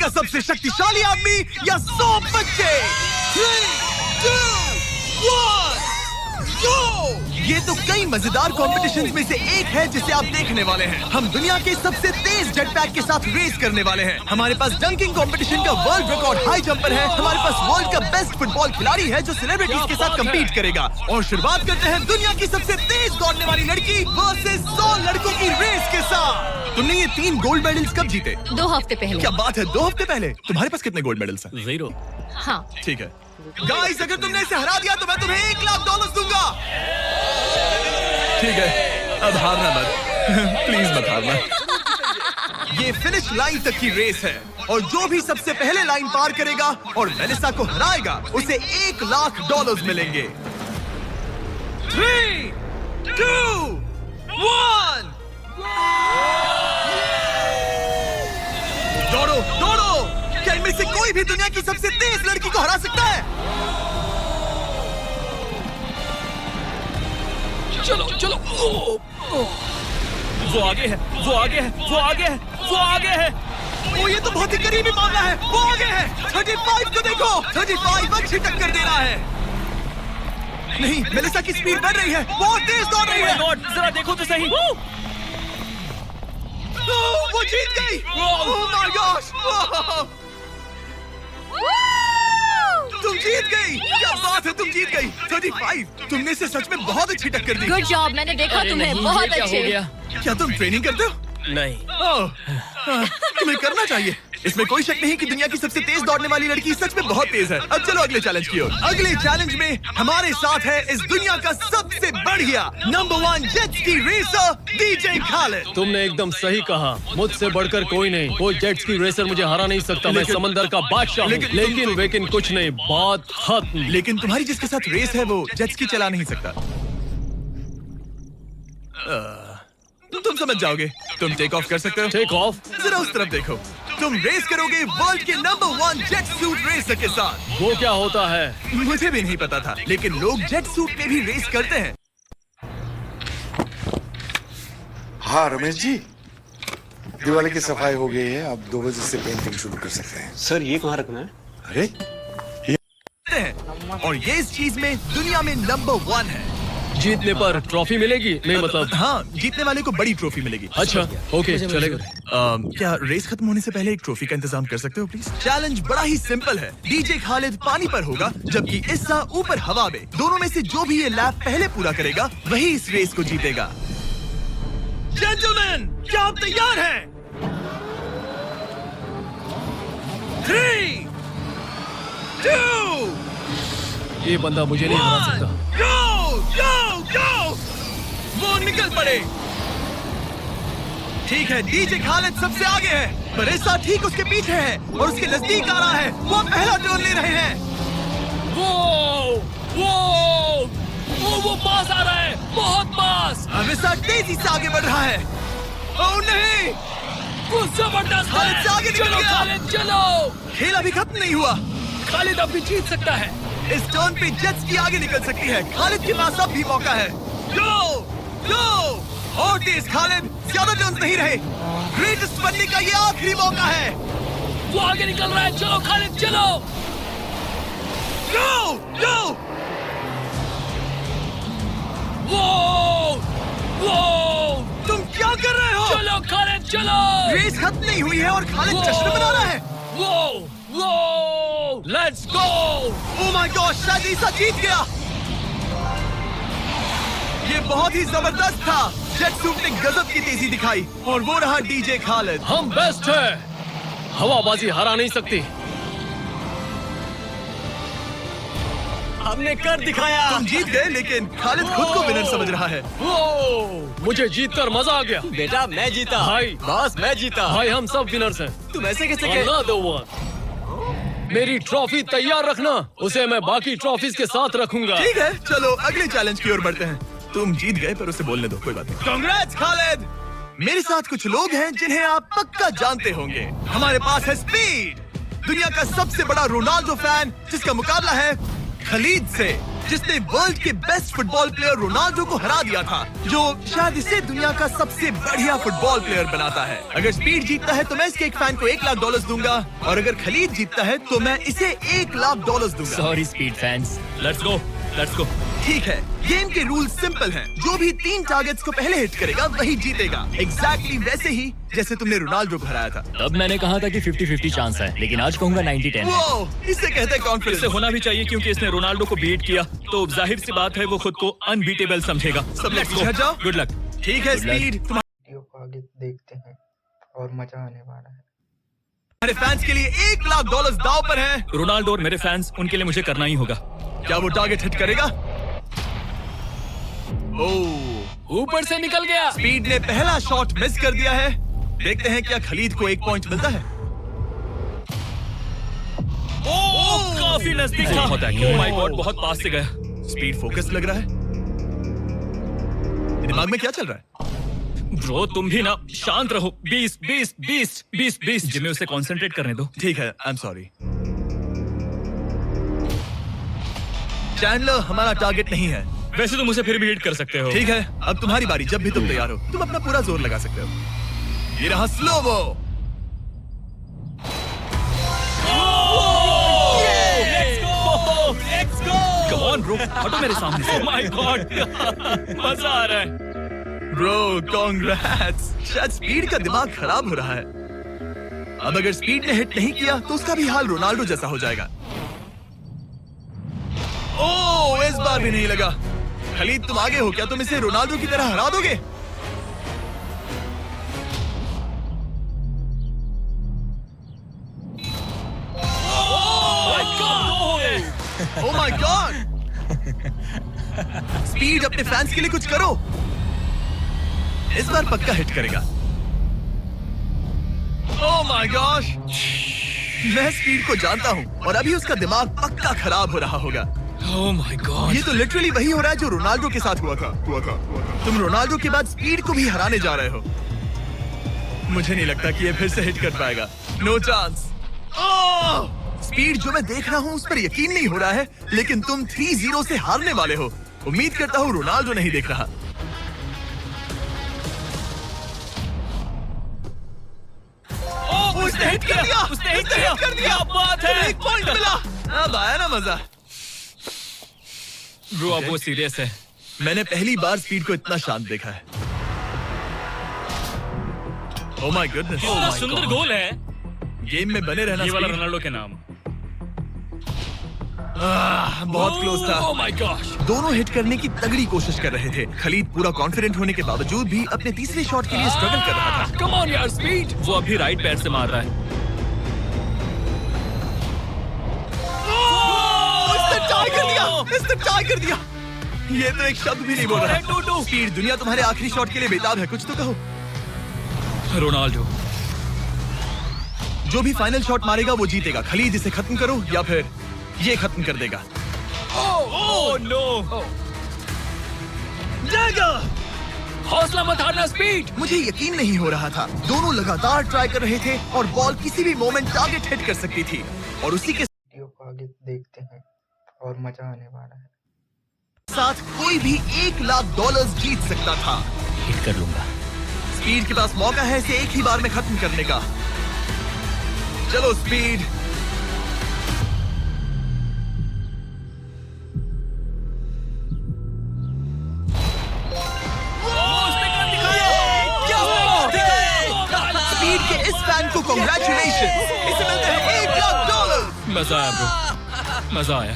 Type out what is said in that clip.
का सबसे शक्तिशाली आदमी या 100 बच्चे? 3, 2, 1, go! ये तो कई मजेदार कॉम्पिटिशन्स में से एक है जिसे आप देखने वाले हैं। हम दुनिया के सबसे तेज जेट पैक के साथ रेस करने वाले हैं। हमारे पास डंकिंग कॉम्पिटिशन का वर्ल्ड रिकॉर्ड हाई जंपर है। हमारे पास वर्ल्ड का बेस्ट फुटबॉल खिलाड़ी है जो सेलिब्रिटीज के साथ कम्पीट करेगा। और शुरुआत करते हैं दुनिया की सबसे तेज दौड़ने वाली लड़की वर्सेस 100 लड़कों की रेस के साथ। तुमने ये 3 गोल्ड मेडल्स कब जीते? 2 हफ्ते पहले। क्या बात है, 2 हफ्ते पहले? तुम्हारे पास कितने गोल्ड मेडल्स हैं? 0। हाँ। ठीक है गाइस, अगर तुमने इसे हरा दिया तो मैं तुम्हें $1,00,000 दूंगा। ठीक है, अब हारना मत प्लीज मत हारना। ये फिनिश लाइन तक की रेस है और जो भी सबसे पहले लाइन पार करेगा और मेलिसा को हराएगा उसे $1,00,000 मिलेंगे। 3, 2, 1 दौड़ो दौड़ो। क्या इनमें से कोई भी दुनिया की सबसे तेज लड़की को हरा सकता है? चलो चलो। वो आगे है, वो आगे है, वो आगे है, वो आगे है। ओ, ये तो बहुत ही करीबी मामला है। वो आगे है। 35 को देखो, 35 अच्छी टक्कर दे रहा है। नहीं, मेलिसा की स्पीड बढ़ रही है, बहुत तेज दौड़ रही है। जरा देखो तो सही। वो जीत गई। ओह माय गॉश, तुम जीत गई। क्या बात है, तुम जीत गई। 35, तुमने इसे सच में बहुत अच्छी टक्कर दी। गुड जॉब, मैंने देखा तुम्हें। नहीं, बहुत ये क्या अच्छे। हो गया? क्या तुम ट्रेनिंग करते हो? नहीं। तुम्हें करना चाहिए। इसमें कोई शक नहीं कि दुनिया की सबसे तेज दौड़ने वाली लड़की सच में बहुत तेज है। अब चलो अगले चैलेंज की ओर। अगले चैलेंज में हमारे साथ है इस दुनिया का सबसे बढ़िया number 1 jet ski racer DJ Khalid. तुमने एकदम सही कहा, मुझसे बढ़कर कोई नहीं। कोई जेट स्की रेसर मुझे हरा नहीं सकता। मैं समंदर का बादशाह हूँ। लेकिन कुछ नहीं, बात खत्म। लेकिन तुम्हारी जिसके साथ रेस है वो जेट स्की चला नहीं सकता। तुम समझ जाओगे। तुम टेक ऑफ कर सकते हो। Take off? जरा उस तरफ देखो। तुम रेस करोगे वर्ल्ड के नंबर 1 जेट सूट रेसर के साथ। वो क्या होता है? मुझे भी नहीं पता था, लेकिन लोग जेट सूट में भी रेस करते हैं। हाँ रमेश जी, दिवाली की सफाई हो गई है। अब 2 बजे से पेंटिंग शुरू कर सकते हैं। सर ये कहाँ रखना है? अरे और ये इस चीज में दुनिया में नंबर 1 है। जीतने पर ट्रॉफी मिलेगी? नहीं मतलब। हाँ, जीतने वाले को बड़ी ट्रॉफी मिलेगी। अच्छा ओके, चलेगा। क्या रेस खत्म होने से पहले एक ट्रॉफी का इंतजाम कर सकते हो प्लीज? चैलेंज बड़ा ही सिंपल है। डीजे खालिद पानी पर होगा जबकि इस्सा ऊपर हवा में। दोनों में से जो भी ये लैप पहले पूरा करेगा वही इस रेस को जीतेगा। जेंटलमैन, क्या आप तैयार हैं? 3, 2, ये बंदा मुझे नहीं हरा सकता। Go! Go! Go! वो निकल पड़े। ठीक है, डीजे खालिद सबसे आगे है, पर इस्सा ठीक उसके पीछे है और उसके नजदीक आ रहा है। वो पहला टर्न ले रहे हैं। वो पास आ रहा है, बहुत पास। अब इस्सा तेजी से आगे बढ़ रहा है। ओह नहीं, वो जबरदस्त खालिद से आगे निकल गया। खालिद चलो। खेल अभी खत्म नहीं हुआ। खालिद अभी जीत सकता है। इस टर्न पे जेट्स की आगे निकल सकती है। खालिद के पास अब भी मौका है। गो! गो! और तेज खालिद, ज्यादा टर्न्स नहीं रहे। ग्रेटेस्ट बनने का ये आखिरी मौका है। वो आगे निकल रहा है, चलो खालिद चलो। गो! गो! तुम क्या कर रहे हो? चलो खालिद चलो। रेस खत्म नहीं हुई है और खालिद जश्न मना रहा है। Let's go. Oh my God, शायद इस्सा जीत गया। ये बहुत ही जबरदस्त था। जेट सूट ने गजब की तेजी दिखाई और वो रहा डीजे खालिद। हम बेस्ट है, हवाबाजी हरा नहीं सकती। हमने कर दिखाया। तुम जीत गए, लेकिन खालिद खुद को विनर समझ रहा है। मुझे जीतकर मजा आ गया। बेटा मैं जीता। भाई बॉस मैं जीता। भाई हम सब विनर्स हैं। तुम ऐसे कैसे कह? Another one. मेरी ट्रॉफी तैयार रखना, उसे मैं बाकी ट्रॉफीज के साथ रखूंगा। ठीक है, चलो अगले चैलेंज की ओर बढ़ते हैं। तुम जीत गए, पर उसे बोलने दो, कोई बात नहीं। कांग्रेट्स खालिद। मेरे साथ कुछ लोग हैं जिन्हें आप पक्का जानते होंगे। हमारे पास है स्पीड, दुनिया का सबसे बड़ा रोनाल्डो फैन जिसका मुकाबला है खलीद से। जिसने वर्ल्ड के बेस्ट फुटबॉल प्लेयर रोनाल्डो को हरा दिया था, जो शायद इसे दुनिया का सबसे बढ़िया फुटबॉल प्लेयर बनाता है। अगर स्पीड जीतता है तो मैं इसके एक फैन को $1 लाख दूंगा, और अगर खलीद जीतता है तो मैं इसे $1 लाख दूंगा। Sorry speed fans, let's go, let's go. ठीक है, गेम के रूल सिंपल हैं। जो भी 3 टारगेट्स को पहले हिट करेगा वही जीतेगा। एग्जैक्टली वैसे ही जैसे तुमने रोनाल्डो को हराया था। तब मैंने कहा था कि 50-50 चांस है, लेकिन आज कहूंगा 90-10 है। वो इसे कहते हैं कॉन्फिडेंस। इसे होना भी चाहिए क्योंकि इसने रोनाल्डो को बीट किया, तो जाहिर सी बात है वो खुद को अनबीटेबल समझेगा। सब लोग पीछे हट जाओ। Good luck. ठीक है स्पीड, वीडियो को आगे देखते हैं और मजा आने वाला है। तुम्हारे फैंस के लिए $1 लाख दांव पर है। रोनाल्डो और मेरे फैंस, उनके लिए मुझे करना ही होगा। क्या वो टारगेट हिट करेगा? ओह, ऊपर से निकल गया। स्पीड ने पहला शॉट मिस कर दिया है। देखते हैं क्या खलीद को 1 पॉइंट मिलता है। काफी नजदीक था। ओह माय गॉड, बहुत पास से गया। स्पीड फोकस लग रहा है। दिमाग में क्या चल रहा है? ब्रो तुम भी ना शांत रहो। 20 जिम्मे उसे कंसंट्रेट करने दो। ठीक है, आई एम सॉरी। चैंडलर हमारा टारगेट नहीं है। वैसे तुम उसे फिर भी हिट कर सकते हो। ठीक है, अब तुम्हारी बारी। जब भी तुम तैयार हो तुम अपना पूरा जोर लगा सकते हो। ये रहा स्लोवो। कम ऑन ब्रो, हटो मेरे सामने से। माय गॉड, मजा आ रहा है। Bro congrats. शायद स्पीड का दिमाग खराब हो रहा है। अब अगर स्पीड ने हिट नहीं किया तो उसका भी हाल रोनाल्डो जैसा हो जाएगा। ओह, इस बार भी नहीं लगा। खलीद तुम आगे हो क्या? तुम इसे रोनाल्डो की तरह हरा दोगे? Oh my God! स्पीड अपने फैंस के लिए कुछ करो। इस बार पक्का हिट करेगा। Oh my gosh! मैं स्पीड को जानता हूं और अभी उसका दिमाग पक्का खराब हो रहा होगा। ओह माय गॉड, ये तो लिटरली वही हो रहा है जो रोनाल्डो के साथ हुआ था। तुम रोनाल्डो के बाद स्पीड को भी हराने जा रहे हो। मुझे नहीं लगता कि ये फिर से हिट कर पाएगा। No chance. स्पीड जो मैं देख रहा हूँ उस पर यकीन नहीं हो रहा है, लेकिन तुम 3-0 से हारने वाले हो। उम्मीद करता हूँ रोनाल्डो नहीं देख रहा। उसने हिट कर दिया। उसने हिट कर दिया। क्या बात है। 1 पॉइंट मिला। अब आया ना मजा। ब्रो अब वो सीरियस है। मैंने पहली बार स्पीड को इतना शांत देखा है। ओह माय गुडनेस, कितना सुंदर गोल है। गेम में बने रहना। ये वाला स्पीड। रोनाल्डो के नाम। बहुत क्लोज था। Oh my gosh. दोनों हिट करने की तगड़ी कोशिश कर रहे थे। खलीद पूरा कॉन्फिडेंट होने के बावजूद भी अपने तीसरे शॉट के लिए स्ट्रगल कर रहा था। कम ऑन यार स्पीड। वो अभी राइट पैर से मार रहा है। इसने टाई कर दिया। इसने टाई कर दिया। ये तो एक शब्द भी नहीं बोल रहा। 2-2। स्पीड, दुनिया तुम्हारे आखिरी शॉट के लिए बेताब है। कुछ तो कहो। रोनाल्डो जो भी फाइनल शॉट मारेगा वो जीतेगा। खलीद इसे खत्म करो या फिर ये खत्म कर देगा। Oh no. हौसला मत हारना स्पीड। मुझे यकीन नहीं हो रहा था। दोनों लगातार ट्राई कर रहे थे और बॉल किसी भी मोमेंट टारगेट हिट कर सकती थी, और उसी के वीडियो को आगे देखते हैं और मजा आने वाला है। साथ कोई भी $1 लाख जीत सकता था। हिट कर लूंगा। स्पीड के पास मौका है इसे एक ही बार में खत्म करने का। चलो स्पीड। स्पीड के इस फैन को कांग्रेचुलेशन। इसे मिलते हैं $1 लाख। मजा आया ब्रो, मजा आया।